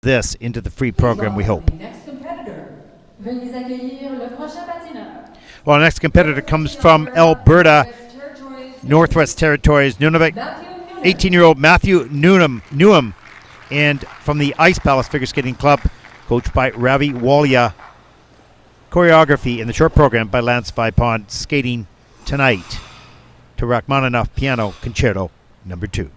this into the free program, we hope. Next competitor, veuillez accueillir le prochain patineur. Well, our next competitor comes from Alberta, Northwest Territories, Nunavut, 18-year-old Matthew Newnham, and from the Ice Palace Figure Skating Club, coached by Ravi Walia. Choreography in the short program by Lance Vipond, skating tonight to Rachmaninoff Piano Concerto number 2.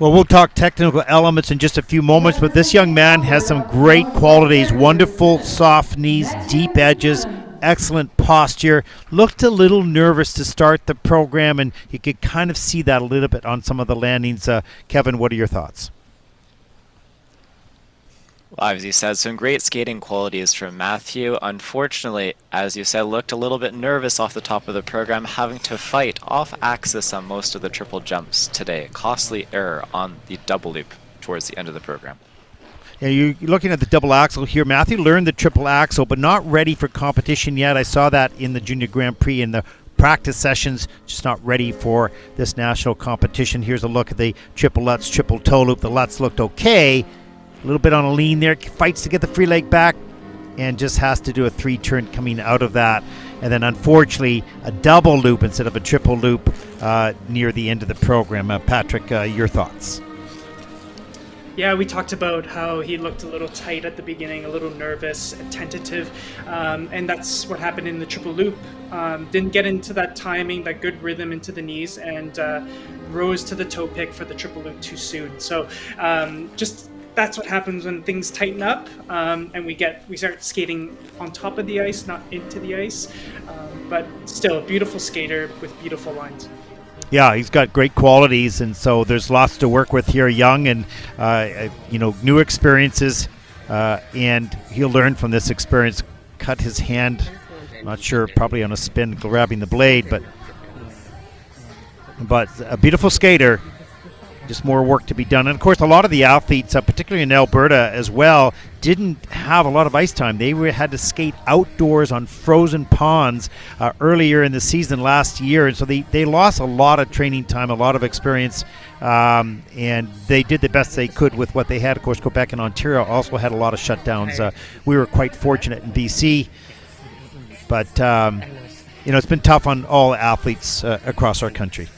Well, we'll talk technical elements in just a few moments, but this young man has some great qualities. Wonderful soft knees, deep edges, excellent posture. Looked a little nervous to start the program, and you could kind of see that a little bit on some of the landings. Kevin, what are your thoughts? Well, as you said, some great skating qualities from Matthew. Unfortunately, as you said, looked a little bit nervous off the top of the program, having to fight off axis on most of the triple jumps today. Costly error on the double loop towards the end of the program. Yeah, you're looking at the double axel here. Matthew learned the triple axel, but not ready for competition yet. I saw that in the Junior Grand Prix in the practice sessions, just not ready for this national competition. Here's a look at the triple Lutz, triple toe loop. The Lutz looked okay. A little bit on a lean there, fights to get the free leg back, and just has to do a 3-turn coming out of that. And then unfortunately, a double loop instead of a triple loop near the end of the program. Patrick, your thoughts? Yeah, we talked about how he looked a little tight at the beginning, a little nervous, tentative, and that's what happened in the triple loop. Didn't get into that timing, that good rhythm into the knees, and rose to the toe pick for the triple loop too soon. So just that's what happens when things tighten up, and we start skating on top of the ice, not into the ice. But still, a beautiful skater with beautiful lines. Yeah, he's got great qualities, and so there's lots to work with here. Young and new experiences, and he'll learn from this experience. Cut his hand, not sure, probably on a spin, grabbing the blade, but a beautiful skater. Just more work to be done. And of course, a lot of the athletes, particularly in Alberta as well, didn't have a lot of ice time. They had to skate outdoors on frozen ponds earlier in the season last year, and so they lost a lot of training time, a lot of experience, and they did the best they could with what they had. Of course, Quebec and Ontario also had a lot of shutdowns. We were quite fortunate in BC, but it's been tough on all athletes across our country.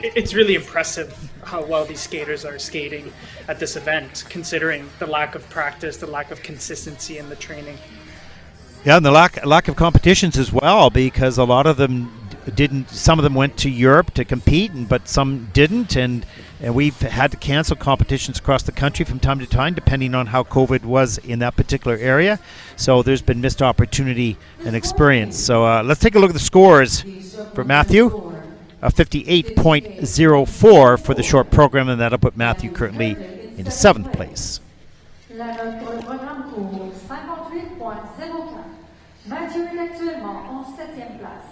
It's really impressive how well these skaters are skating at this event, considering the lack of practice, the lack of consistency in the training. Yeah, and the lack of competitions as well, because a lot of them didn't. Some of them went to Europe to compete, but some didn't, and we've had to cancel competitions across the country from time to time, depending on how COVID was in that particular area. So there's been missed opportunity and experience. So let's take a look at the scores for Matthew. 58.04 for the short program, and that'll put Matthew currently into 7th place. La note pour le programme court, 58.04. Mathieu est actuellement en 7e place.